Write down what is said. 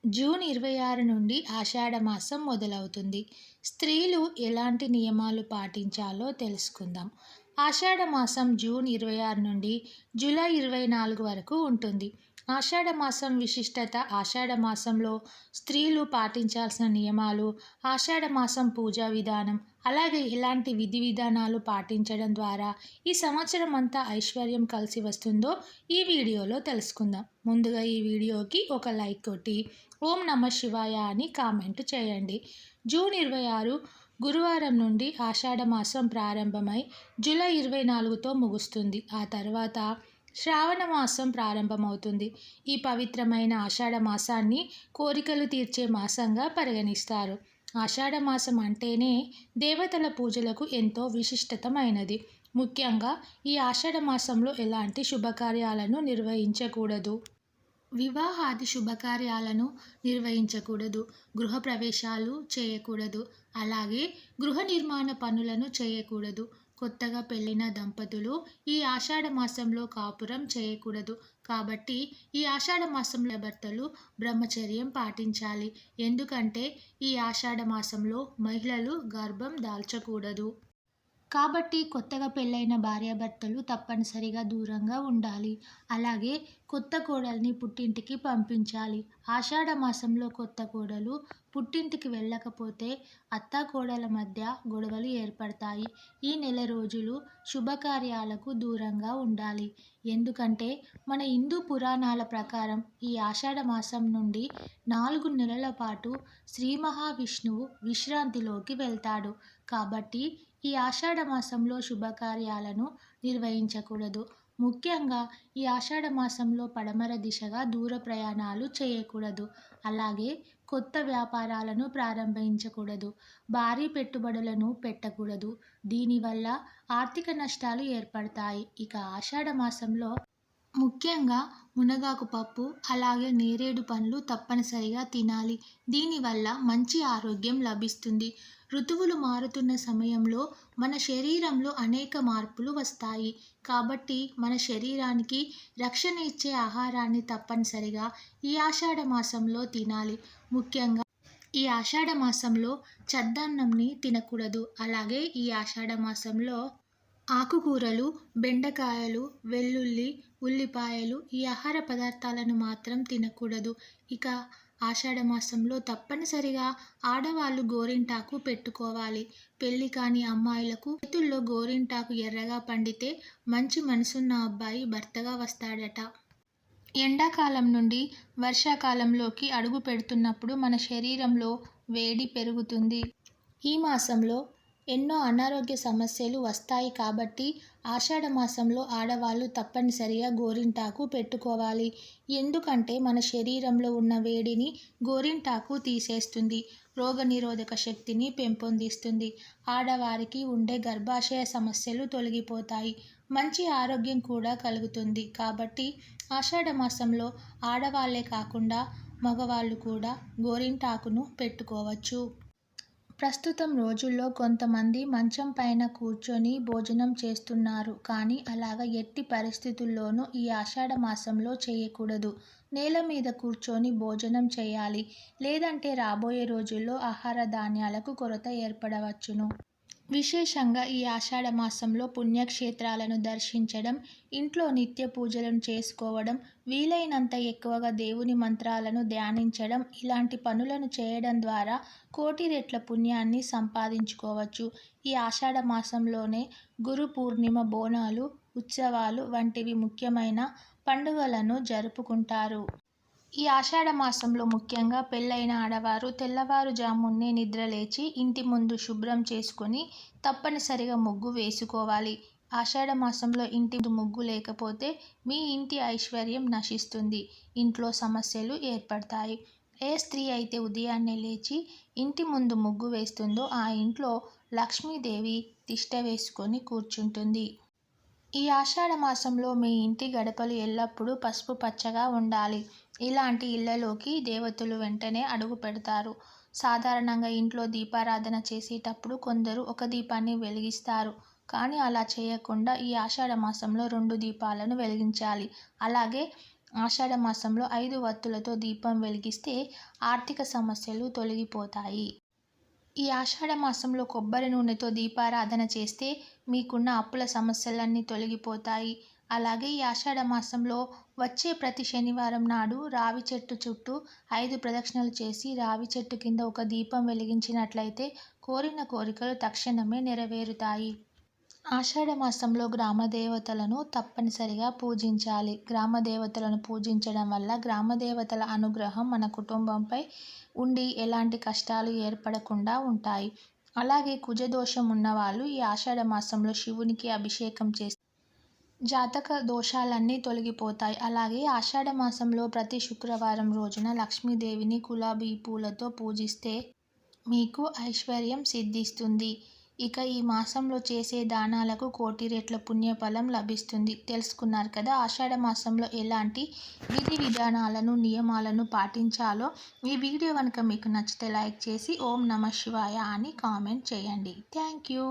June 26 నుండి ఆషాఢమాసం మొదలవుతుంది. స్త్రీలు ఎలాంటి నియమాలు పాటించాలో తెలుసుకుందాం. ఆషాఢమాసం జూన్ 26 నుండి జూలై 24 వరకు ఉంటుంది. ఆషాఢమాసం విశిష్టత ఆషాఢమాసంలో స్త్రీలు పాటించాల్సిన నియమాలు, ఆషాఢమాసం పూజా విధానం, అలాగే ఎలాంటి విధి విధానాలు పాటించడం ద్వారా ఈ సంవత్సరం అంతా ఐశ్వర్యం కలిసి వస్తుందో ఈ వీడియోలో తెలుసుకుందాం. ముందుగా ఈ వీడియోకి ఒక లైక్ కొట్టి ఓం నమ శివాయ అని కామెంట్ చేయండి. జూన్ 26 గురువారం నుండి ఆషాఢమాసం ప్రారంభమై జూలై 24తో ముగుస్తుంది. ఆ తర్వాత శ్రావణ మాసం ప్రారంభమవుతుంది. ఈ పవిత్రమైన ఆషాఢ మాసాన్ని కోరికలు తీర్చే మాసంగా పరిగణిస్తారు. ఆషాఢ మాసం అంటేనే దేవతల పూజలకు ఎంతో విశిష్టతమైనది. ముఖ్యంగా ఈ ఆషాఢ మాసంలో ఎలాంటి శుభకార్యాలను నిర్వహించకూడదు. వివాహాది శుభకార్యాలను నిర్వహించకూడదు. గృహప్రవేశాలు చేయకూడదు. అలాగే గృహ నిర్మాణ పనులను చేయకూడదు. కొత్తగా పెళ్ళిన దంపతులు ఈ ఆషాఢ మాసంలో కాపురం చేయకూడదు. కాబట్టి ఈ ఆషాఢ మాసంలో భర్తలు బ్రహ్మచర్యం పాటించాలి. ఎందుకంటే ఈ ఆషాఢ మాసంలో మహిళలు గర్భం దాల్చకూడదు. కాబట్టి కొత్తగా పెళ్ళైన భార్యాభర్తలు తప్పనిసరిగా దూరంగా ఉండాలి. అలాగే కొత్త కోడల్ని పుట్టింటికి పంపించాలి. ఆషాఢ మాసంలో కొత్త కోడలు పుట్టింటికి వెళ్ళకపోతే అత్తాకోడల మధ్య గొడవలు ఏర్పడతాయి. ఈ నెల రోజులు శుభకార్యాలకు దూరంగా ఉండాలి. ఎందుకంటే మన హిందూ పురాణాల ప్రకారం ఈ ఆషాఢ మాసం నుండి 4 నెలల పాటు శ్రీ మహావిష్ణువు విశ్రాంతిలోకి వెళ్తాడు. కాబట్టి ఈ ఆషాఢ మాసంలో శుభకార్యాలను నిర్వహించకూడదు. ముఖ్యంగా ఈ ఆషాఢ మాసంలో పడమర దిశగా దూర ప్రయాణాలు చేయకూడదు. అలాగే కొత్త వ్యాపారాలను ప్రారంభించకూడదు. భారీ పెట్టుబడులను పెట్టకూడదు. దీనివల్ల ఆర్థిక నష్టాలు ఏర్పడతాయి. ఇక ఆషాఢ మాసంలో ముఖ్యంగా మునగాకు పప్పు, అలాగే నేరేడు పండ్లు తప్పనిసరిగా తినాలి. దీనివల్ల మంచి ఆరోగ్యం లభిస్తుంది. ఋతువులు మారుతున్న సమయంలో మన శరీరంలో అనేక మార్పులు వస్తాయి. కాబట్టి మన శరీరానికి రక్షణ ఇచ్చే ఆహారాన్ని తప్పనిసరిగా ఈ ఆషాఢ మాసంలో తినాలి. ముఖ్యంగా ఈ ఆషాఢ మాసంలో చద్దన్నంని తినకూడదు. అలాగే ఈ ఆషాఢ మాసంలో ఆకుకూరలు, బెండకాయలు, వెల్లుల్లి, ఉల్లిపాయలు ఈ ఆహార పదార్థాలను మాత్రం తినకూడదు. ఇక ఆషాఢ మాసంలో తప్పనిసరిగా ఆడవాళ్ళు గోరింటాకు పెట్టుకోవాలి. పెళ్లి కాని అమ్మాయిలకు చేతుల్లో గోరింటాకు ఎర్రగా పండితే మంచి మనసున్న అబ్బాయి భర్తగా వస్తాడట. ఎండాకాలం నుండి వర్షాకాలంలోకి అడుగు పెడుతున్నప్పుడు మన శరీరంలో వేడి పెరుగుతుంది. ఈ మాసంలో ఎన్నో అనారోగ్య సమస్యలు వస్తాయి. కాబట్టి ఆషాఢ మాసంలో ఆడవాళ్ళు తప్పనిసరిగా గోరింటాకు పెట్టుకోవాలి. ఎందుకంటే మన శరీరంలో ఉన్న వేడిని గోరింటాకు తీసేస్తుంది. రోగనిరోధక శక్తిని పెంపొందిస్తుంది. ఆడవారికి ఉండే గర్భాశయ సమస్యలు తొలగిపోతాయి. మంచి ఆరోగ్యం కూడా కలుగుతుంది. కాబట్టి ఆషాఢ మాసంలో ఆడవాళ్లే కాకుండా మగవాళ్ళు కూడా గోరింటాకును పెట్టుకోవచ్చు. ప్రస్తుతం రోజుల్లో కొంతమంది మంచం పైన కూర్చొని భోజనం చేస్తున్నారు. కానీ అలాగ ఎట్టి పరిస్థితుల్లోనూ ఈ ఆషాఢ మాసంలో చేయకూడదు. నేల మీద కూర్చొని భోజనం చేయాలి. లేదంటే రాబోయే రోజుల్లో ఆహార ధాన్యాలకు కొరత ఏర్పడవచ్చును. విశేషంగా ఈ ఆషాఢ మాసంలో పుణ్యక్షేత్రాలను దర్శించడం, ఇంట్లో నిత్య పూజలను చేసుకోవడం, వీలైనంత ఎక్కువగా దేవుని మంత్రాలను ధ్యానించడం ఇలాంటి పనులను చేయడం ద్వారా కోటి రెట్ల పుణ్యాన్ని సంపాదించుకోవచ్చు. ఈ ఆషాఢ మాసంలోనే గురు పూర్ణిమ, బోనాలు, ఉత్సవాలు వంటివి ముఖ్యమైన పండుగలను జరుపుకుంటారు. ఈ ఆషాఢ మాసంలో ముఖ్యంగా పెళ్ళైన ఆడవారు తెల్లవారుజామున్నే నిద్రలేచి ఇంటి ముందు శుభ్రం చేసుకొని తప్పనిసరిగా ముగ్గు వేసుకోవాలి. ఆషాఢ మాసంలో ఇంటి ముందు ముగ్గు లేకపోతే మీ ఇంటి ఐశ్వర్యం నశిస్తుంది. ఇంట్లో సమస్యలు ఏర్పడతాయి. ఏ స్త్రీ అయితే ఉదయాన్నే లేచి ఇంటి ముందు ముగ్గు వేస్తుందో ఆ ఇంట్లో లక్ష్మీదేవి తిష్ట వేసుకొని కూర్చుంటుంది. ఈ ఆషాఢ మాసంలో మీ ఇంటి గడపలు ఎల్లప్పుడూ పసుపు పచ్చగా ఉండాలి. ఇలాంటి ఇళ్లలోకి దేవతలు వెంటనే అడుగు పెడతారు. సాధారణంగా ఇంట్లో దీపారాధన చేసేటప్పుడు కొందరు ఒక దీపాన్ని వెలిగిస్తారు. కానీ అలా చేయకుండా ఈ ఆషాఢ మాసంలో 2 దీపాలను వెలిగించాలి. అలాగే ఆషాఢ మాసంలో 5 వత్తులతో దీపం వెలిగిస్తే ఆర్థిక సమస్యలు తొలగిపోతాయి. ఈ ఆషాఢ మాసంలో కొబ్బరి నూనెతో దీపారాధన చేస్తే మీకున్న అప్పుల సమస్యలన్నీ తొలగిపోతాయి. అలాగే ఈ ఆషాఢ మాసంలో వచ్చే ప్రతి శనివారం నాడు రావి చెట్టు చుట్టూ 5 ప్రదక్షిణలు చేసి రావి చెట్టు కింద ఒక దీపం వెలిగించినట్లయితే కోరిన కోరికలు తక్షణమే నెరవేరుతాయి. ఆషాఢ మాసంలో గ్రామ దేవతలను తప్పనిసరిగా పూజించాలి. గ్రామ దేవతలను పూజించడం వల్ల గ్రామ దేవతల అనుగ్రహం మన కుటుంబంపై ఉండి ఎలాంటి కష్టాలు ఏర్పడకుండా ఉంటాయి. అలాగే కుజదోషం ఉన్నవాళ్ళు ఈ ఆషాఢ మాసంలో శివునికి అభిషేకం చేస్తే జాతక దోషాలన్నీ తొలగిపోతాయి. అలాగే ఆషాఢ మాసంలో ప్రతి శుక్రవారం రోజున లక్ష్మీదేవిని గులాబీ పూలతో పూజిస్తే మీకు ఐశ్వర్యం సిద్ధిస్తుంది. ఇక ఈ మాసంలో చేసే దానాలకు కోటి రెట్ల పుణ్యఫలం లభిస్తుంది. తెలుసుకున్నారు కదా ఆషాఢ మాసంలో ఎలాంటి విధి విధానాలను నియమాలను పాటించాలో. ఈ వీడియో కనుక మీకు నచ్చితే లైక్ చేసి ఓం నమః శివాయ అని కామెంట్ చేయండి. Thank you.